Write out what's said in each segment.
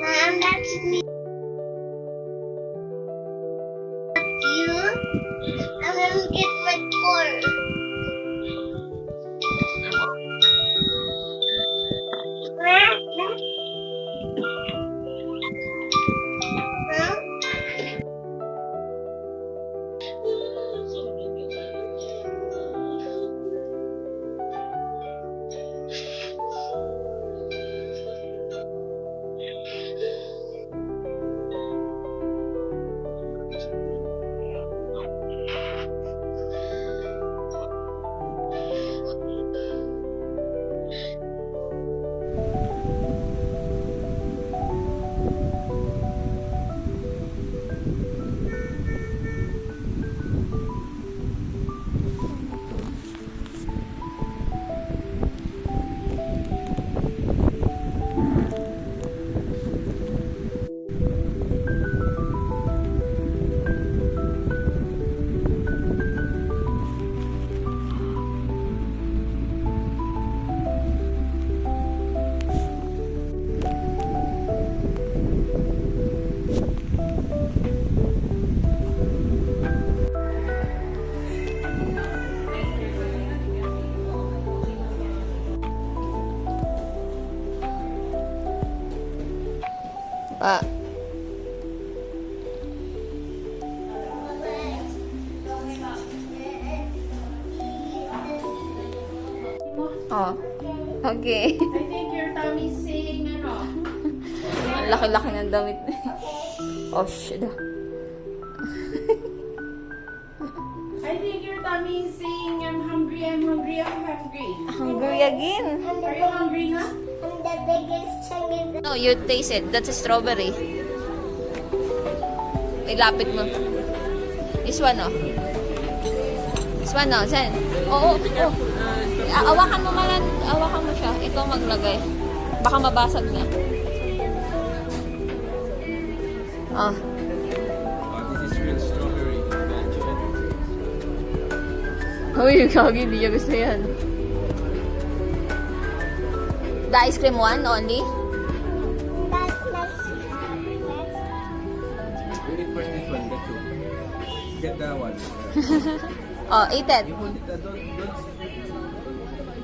That's me. You. I'm gonna get my toy. Huh? Pa. Oh. Okay. I think your tummy's saying ano. Ang laki-laki ng damit. Oh, shit. I think your tummy is saying I'm hungry, I'm hungry, I'm hungry. Hungry again. Are you hungry na? And the biggest chunk is No, you taste it. That's a strawberry. Ilapit mo. This one, oh. This one, oh. Sen. Oo, oh. Awakan mo man. Awakan mo siya. Ikaw maglagay. Baka mabasag niya. Oh. This is real strawberry. Uy, kagi, hindi niya gusto yan. The ice cream one only? that's nice. You need first this one, that two. Get that one. Oh, eat it. You hold it, don't.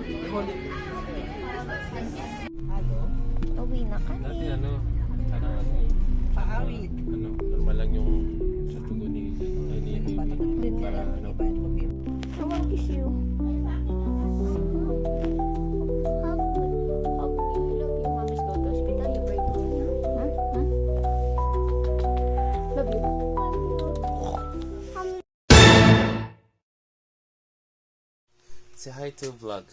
You hold it. Uwi na ka. Dati ano, parang ano eh. Paawit. Ano, normal lang yung sa tugo ni baby. Para ano. I want to kiss you. Say hi to vlog.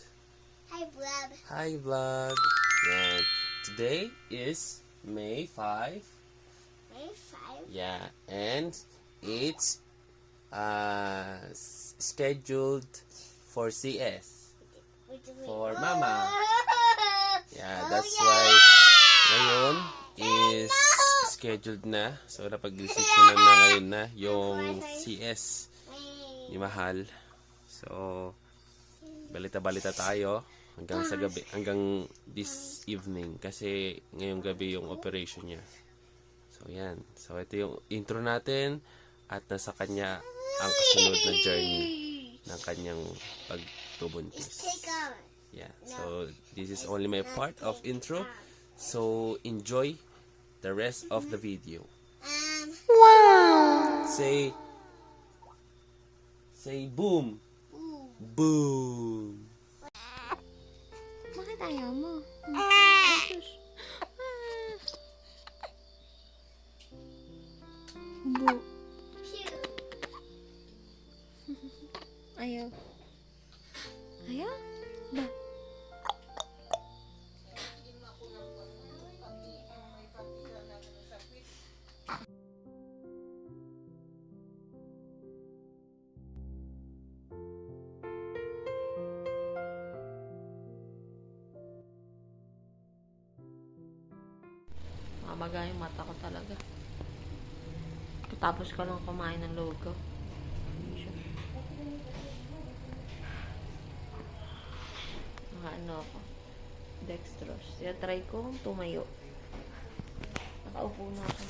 Hi, Blab. Hi vlog. Yan. Today is May 5. May 5. Yeah, and it's scheduled for CS for Mama. Yeah, that's why ngayon is scheduled na. So napag-desisyonan na ngayon na yung CS ni Mahal. So balita-balita tayo hanggang sa gabi, hanggang this evening kasi ngayong gabi yung operation niya. So yan. So ito yung intro natin at nasa kanya ang kasunod na journey ng kanyang pagtubuntis. Take on. Yeah. So this is only my part of intro. So enjoy the rest of the video. Wow. Say boom. Boom. Bakit ayaw mo? Bu. Ayaw. Ayaw? Ba? Mamaga yung mata ko talaga. Tapos ka lang kumain ng logo. Ano ako? Dextrose. Kaya try kong tumayo. Nakaupo na ako.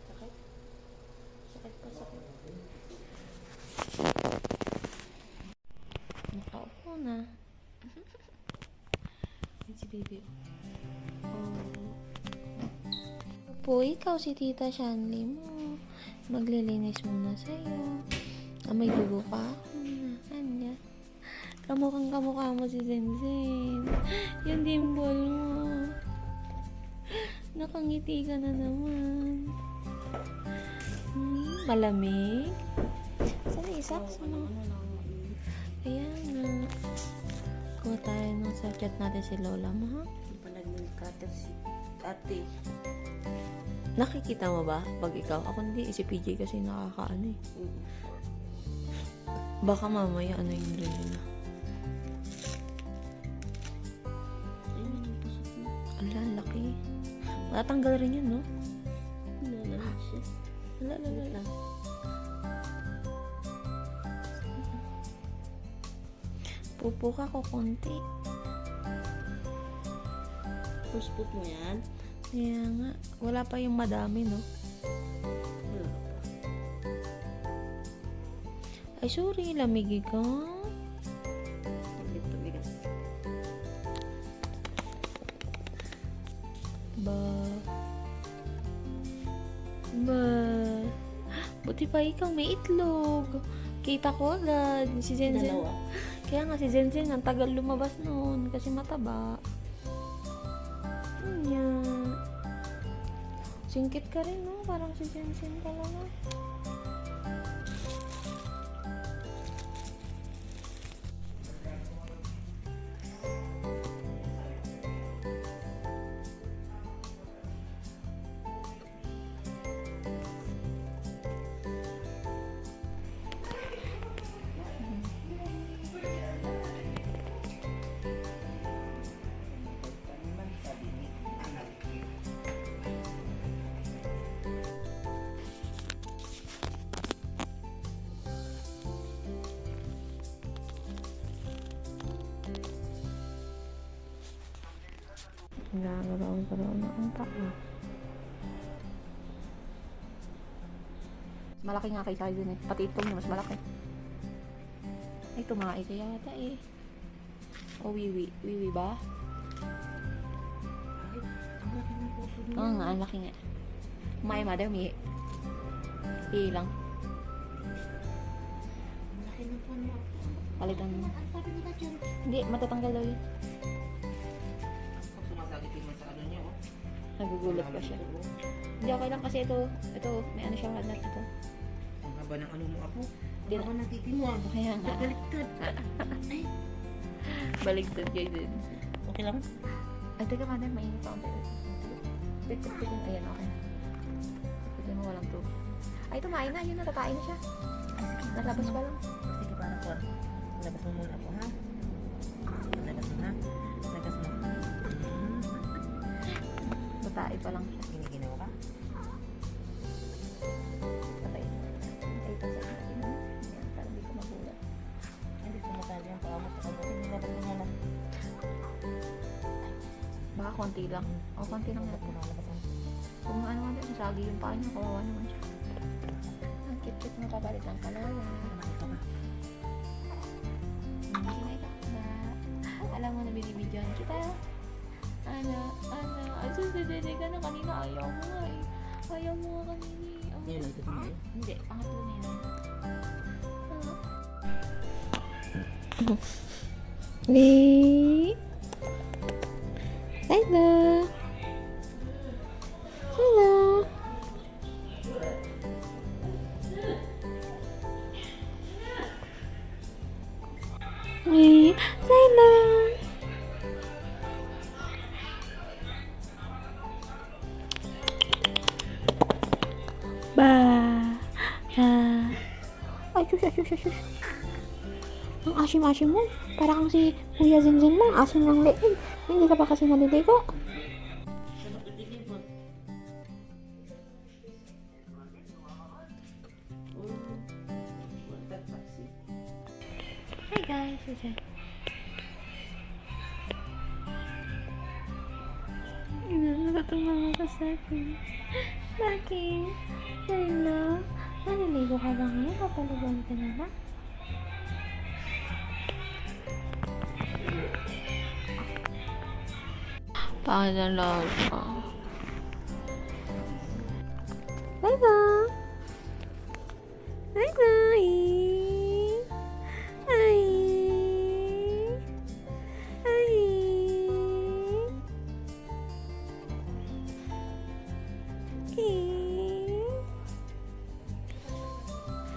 Sakit? Sakit pa, sakit. Nakaupo na. Yan si baby. Oh. Po, ikaw si Tita Shanley mo. Maglilinis muna sa'yo. May dugo pa ako na. Anya. Kamukha mo si Zenzen. Yung dimple mo. Nakangiti ka na naman. Malamig. Saan isaks mo? Kaya nga. Kuha tayo nung sa chat natin si Lola mo, ha? Hindi pa nag-cutter si ate. Nakikita mo ba pag ikaw? Ako hindi, si PJ kasi nakakaano eh. Baka mamaya ano yung relo na. Ayun, yung pasok mo. Ala, laki. Matatanggal rin yun, no? Nalalag siya. Ala. Pupo ka ko konti. First put mo yan. Kaya nga, wala pa yung madami, no? Wala pa. Ay, sorry, lamig ka. Tumigas. Ba. Buti pa ikaw may itlog. Kita ko agad. Si Zenzen. Dalawa. Kaya nga si Zenzen, ang tagal lumabas noon kasi mataba. Yan. Singkit ka rin, no? Parang si Zenzen talaga. Nagagaraon ang paa. Malaki nga kay Charlie eh. Pati itong niya mas malaki. Ay, tumae ka yata eh. O wiwi. Wiwi ba? Ay, ang laki ng puso niya. Oo nga, ang laki nga. My mother, may ilang. Ang laki ng pan mo. Palitan mo. Ang sabi mo na dyan. Hindi, matatanggal daw yun. Pag sumasagit yung sa ano niya, oh. Nagugulat pa siya. Hindi, okay lang kasi ito, may ano siya, nut ito. Ang haba ng ano mo, apo. Di Ang haba ng titi mo, ah. Kaya nga. Baliktad. Ay, Baligtad kayo din. okay lang? Ay, teka ka din, mainit pa ako. Pit-pit-pit. Ayan, okay. Pit mo walang tubig. Ay, tumain na. Yun, natatayin na siya. Nalabas pa lang. Sige, parang po. Labas mo muna po, ha? Labas mo, ha? Labas mo. Tatai pa lang siya. Giniginaw ka? Patay. Ay, pasay natin. Ayan, para hindi ko magulat. Hindi ko matali ang paa mo sa kabuti. Nilabas mo na lang. Baka konti lang. O, konti lang Nilabas mo natin. na labasan. Kung ano man din, sasagi yung paa niya. Kawawa naman siya. Ang cute-cute mo, papalit lang ka lang. Nakita ka. Ay, kakba. Alam mo na binibidyoan kita. Ana. Ay, susunod ka na kanina. Ayaw mo nga eh. Ayaw mo nga kanina eh. Yan, ito mo yun. Hindi, pangatlo na yun. Lee! Hello! Hello! Lee! Hello! Ba! Ay, shush. ang asim-asim mo. Para kang si Kuya Zinzin mo, asim ng leeg. Hindi ka pa kasi naliligo. Hi guys, Zinzin. Nakatumawa ka sa akin. Bakit? Hello? Naliligo ka ba ngayon? Papalugan ka na ba? Pangalaga. Bye-bye! Bye-bye! Ay! Ay!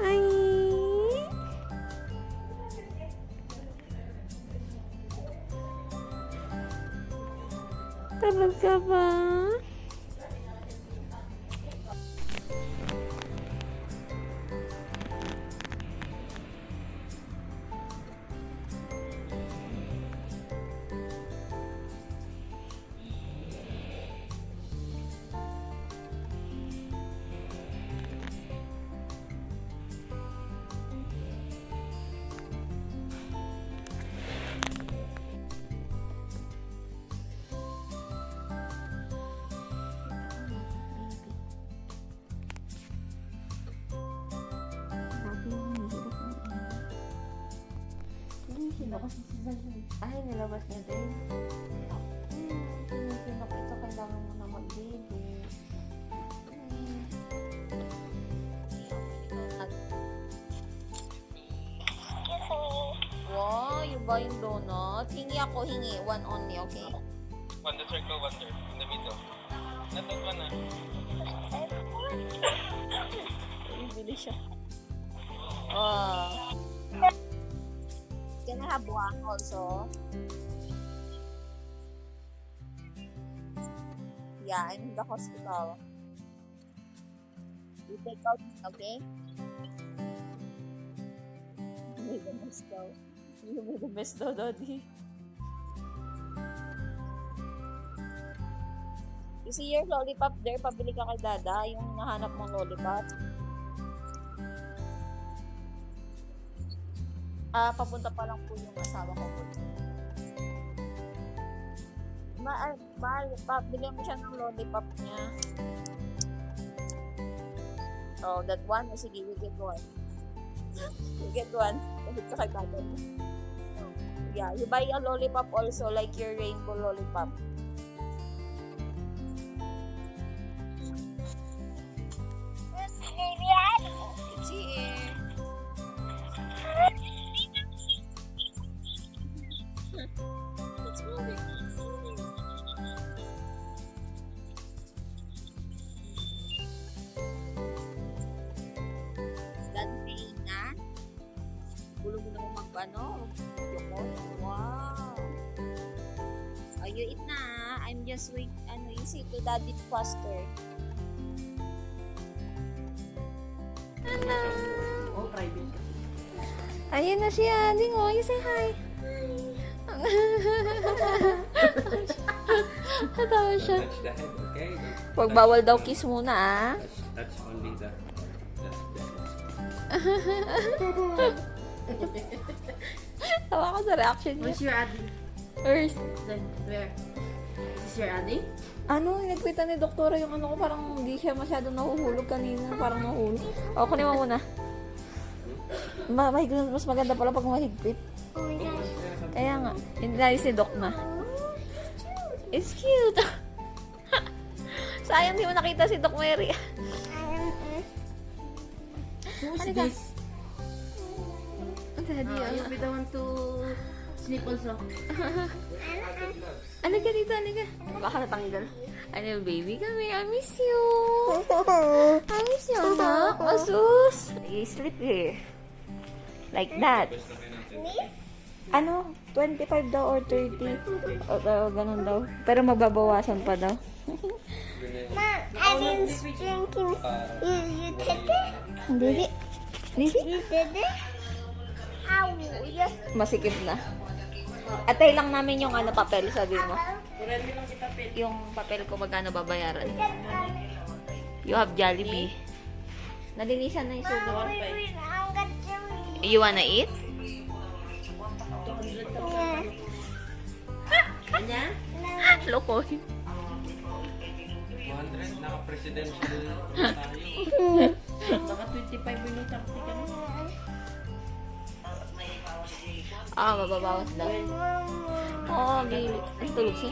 Ay! Tulog ka ba? Ay, nilabas niya din. Sinok ito, kailangan mo na mag-baby. Wow, you buying donut? Hingi ako, hingi. One only, okay? On the circle, one there. In the middle. Not that one, ah. Bili siya. Oh. Can I have one also? Yeah, I'm in the hospital. You take out, okay? You made the best daw. You made the best daw, Daddy. You see your lollipop there? Pabili ka kay Dada. Yung nahanap mong lollipop. Papunta pa lang po yung asawa ko po. Bilhin mo siya ng lollipop niya. Oh, that one. Sige, you get one. You get one. Kahit sa kay Dada. Yeah, you buy a lollipop also, like your rainbow lollipop. It's here. It's moving. Ganting na. Bulong mo na mo magpano. Wow. Oh, you eat na. I'm just wait. You say to Daddy faster. Hello. Oh, private. Ayun na siya. Ding, oh, you say hi. Natawa siya. Touch the head, okay? Huwag bawal daw kiss muna, ah. Touch only the... Tawa ko sa reaction niya. Where's your Addy? First, Where? Is this your Addy? ano, nagkwita ni doktora yung ano ko, parang hindi siya masyadong nahuhulog kanina. Parang nahuhulog. O, kunin mo muna. Mas maganda pala pag mahigpit. Oh my gosh. Kaya nga, hindi na si Doc na. It's cute. Sayang di mo nakita si Doc Mary. Who's Halika. this? Daddy, You'll be the one to sleep also. Halika dito, halika. Baka natanggal. Ano, baby kami, I miss you. I miss you, anak. Masus. You sleep here. Like that. Ano, 25 daw or 30. O, ganun daw. Pero mababawasan pa daw. Mom, I didn't drinking. You did it? Hindi. Hindi. You did it? How Masikip na. Atay lang namin yung ano, papel, sabi mo. Kurami lang kita pet. Yung papel ko, magkano babayaran? You have Jollibee. Nalinisan na yung sugat. You wanna eat? Kanya? Loko. 200, naka-presidential tayo. Baka 25 minutes ang tika mo. Mababawas daw. Oo, may tulog siya.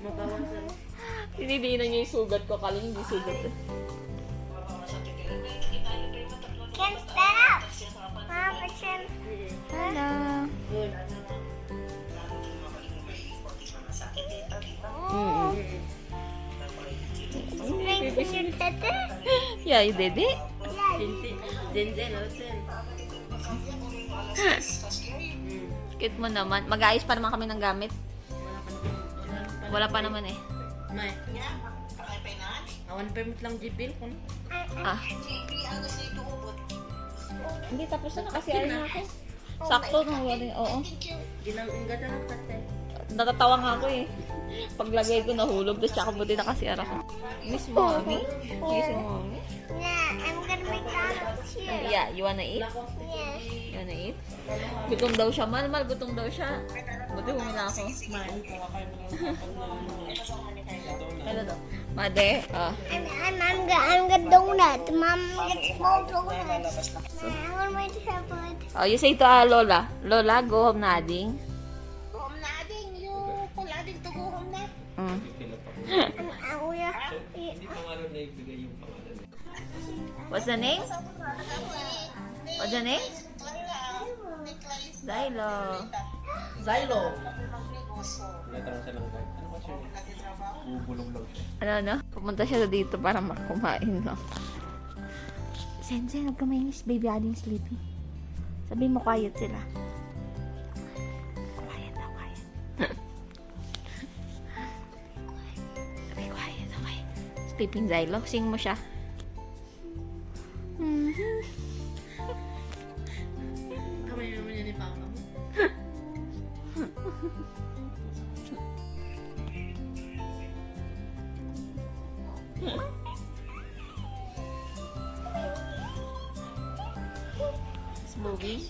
Mabawasan. Tinidinan niya yung sugat ko. Kala hindi sugat. Can stand up. Mama, can. Hello. Good. Drink tete. Yeah, you did it? Zen, Osen. Cute mo naman. Mag-aayos pa naman kami ng gamit. Wala pa naman eh. May. Awan pa mo lang jibil kun. Ah. Hindi, tapos na kasi na ako. Sakto nung wala. Oo. Ginang ganda ng kate. Natatawa nga ako eh. Paglagay ko nahulog, tapos tsaka buti na kasi ara ko. Miss Mommy? Miss Mommy? Yeah, I'm gonna make McDonald's here. Yeah, you wanna eat? Yeah. You wanna eat? Gutom daw siya. Mal, gutom daw siya. Buti humila ako. Hello daw. Made, I'm got donut. Mom gets small donuts. I want my tablet. Oh, you say to Lola. Lola, go home na ading. Home na din yung kuladin to go home na. Hindi pa nga rin naibigay yung pangalan. What's the name? What's the name? Zylo. Zylo. Natanong siya lang card. Ano ba siya? Bubulong lang siya. Ano? Pumunta siya dito para kumain lang. Sense, huwag ka mainis. Baby Ading sleeping. Sabi mo, quiet sila. Quiet na, quiet. Sabi, quiet, okay. Sleeping Zylo. Sing mo siya. Kamay naman yan ni Papa mo. Movie?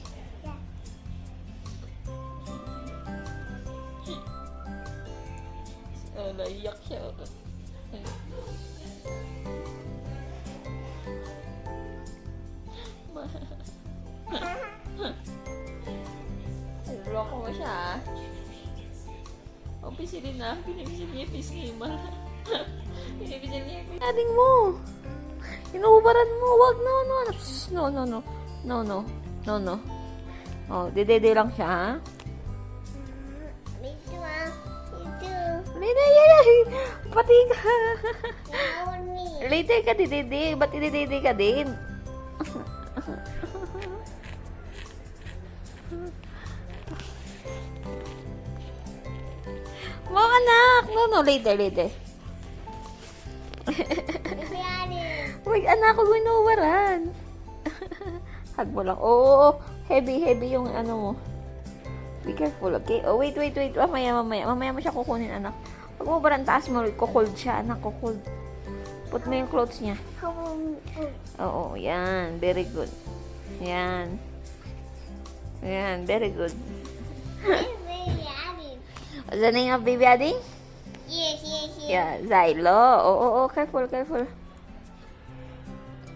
Oh, naiyak siya. Loko mo siya, ah. O, pisilin na. Pinipisil niya yung piskimal. Pinipisil niya yung Ading mo. Inuubaran mo. Wag, no. Psst, no. No. Oh, dede lang siya, ha? Me too, Me too. Later, pati ka. Now on me. Later ka, dede. Ba't dede ka din? Mga anak! No, later. Wait, anak, huwag mo inuwaran. Hug mo lang. Oo, heavy yung ano mo. Be careful, okay? Oh, wait. Mamaya mo siya kukunin, anak. Huwag mo barang taas mo. Kukold siya, anak. Kukold. Put mo yung clothes niya. Oo, yan. Very good. Yan, very good. What's the name of baby Ading? Yes. Yeah, Zylo. Oh, careful.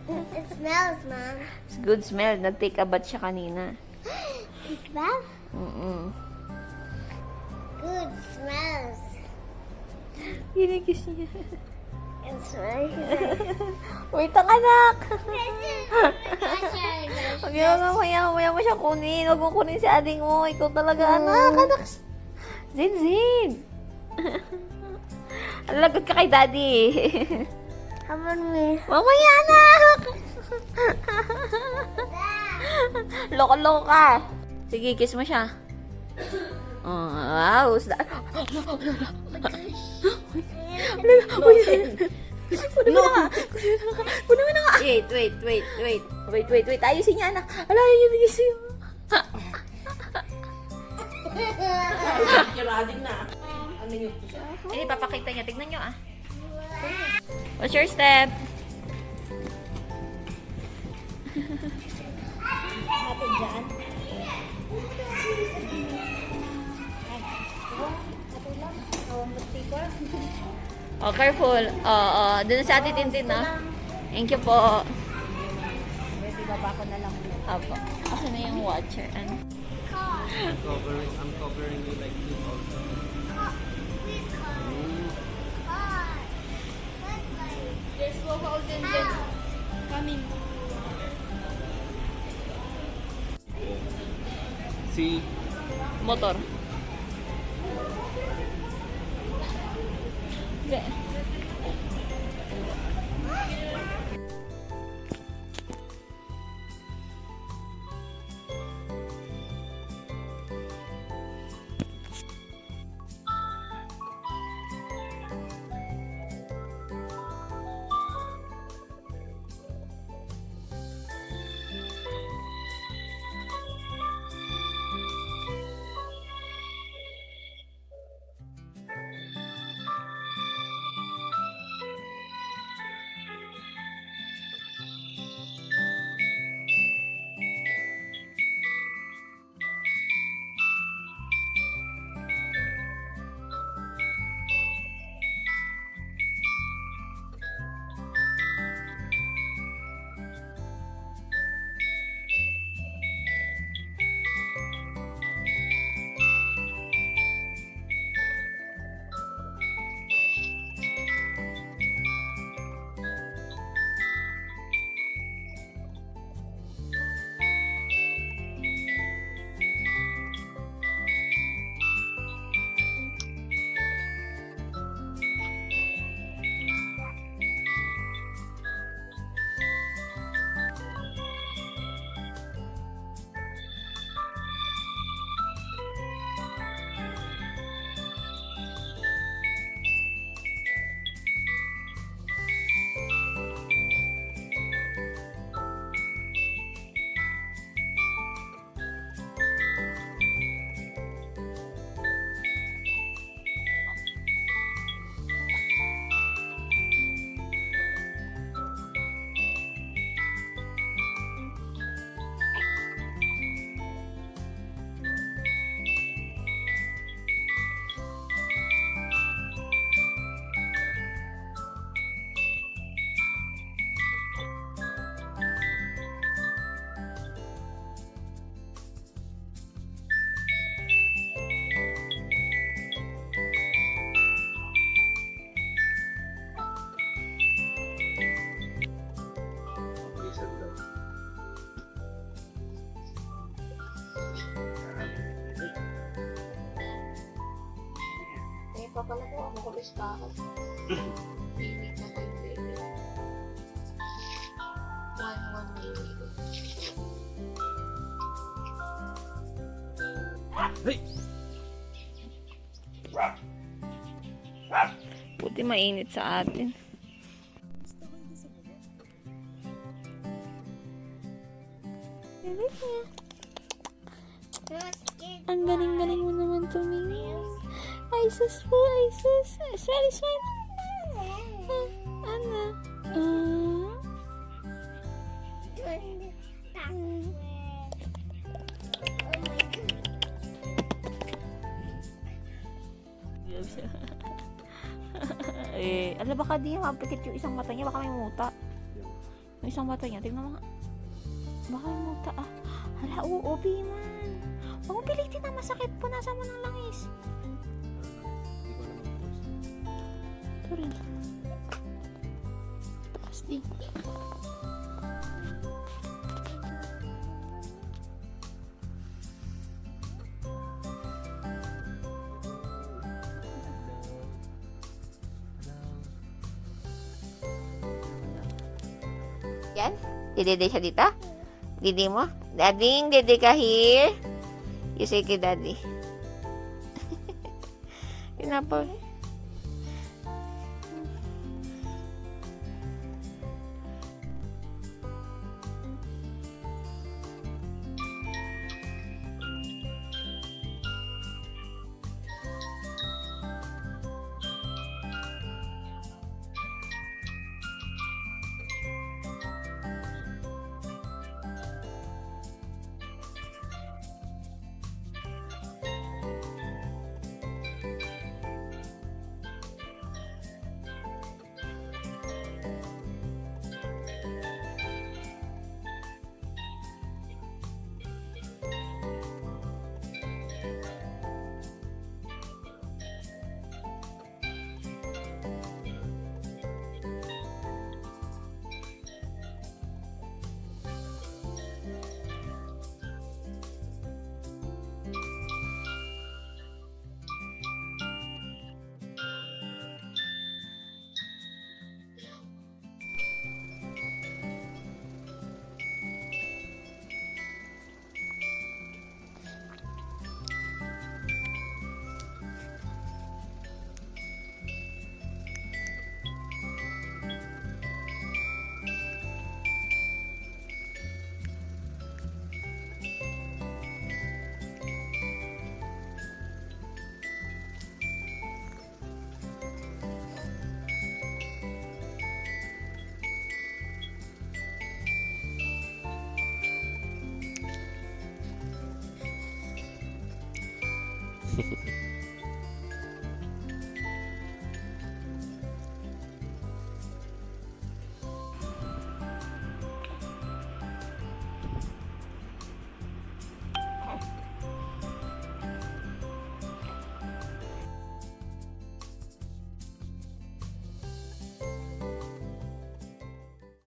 It smells, Mom. It's good smell. Nag-take a bath siya kanina. It smells? Good smells. Ginigis niya. It smells. Wait ang anak! Mamaya mo siya kunin. Huwag mo kunin si ading mo. Ikaw talaga, anak. Zin. Ang lagot ka kay daddy. Come on, me. Mamaya, anak! Loko-loko ka. Sige, kiss mo siya. Oh, wow. Kunin mo na nga. Wait. Ayusin niya, anak. Ala, yun yung bigay sa'yo. Kirading na. Ano yun? Hindi, papakita niya. Tignan nyo ah. What's your step? Natin dyan. Oh, careful. Doon sa Ate Tintin, no? Thank you po. Pwede baba ko na lang. Apo. Asa na yung watcher? Ano? I'm covering you like this also. There's local dyan. Coming. See? Motor. Okay. Papala ko, ako kulis pa ako. Minute na tayo, baby. 1 minute. Hey! Buti mainit sa atin. Ang galing-galing mo naman tumingin. Ay, sus po, ay, sus. Smile, smile. Ano? Ala, baka di mapikit yung isang mata niya. Baka may muta. Yung isang mata niya. Tignan mo nga. Baka may muta ah. Hala, oo, man. Huwag mong pilitin na masakit. Punasan mo ng langis. Ito rin. Taas din. Yan? Dede siya dito? Dede mo? Daddy, dede ka here? You say kay daddy. Pinapal.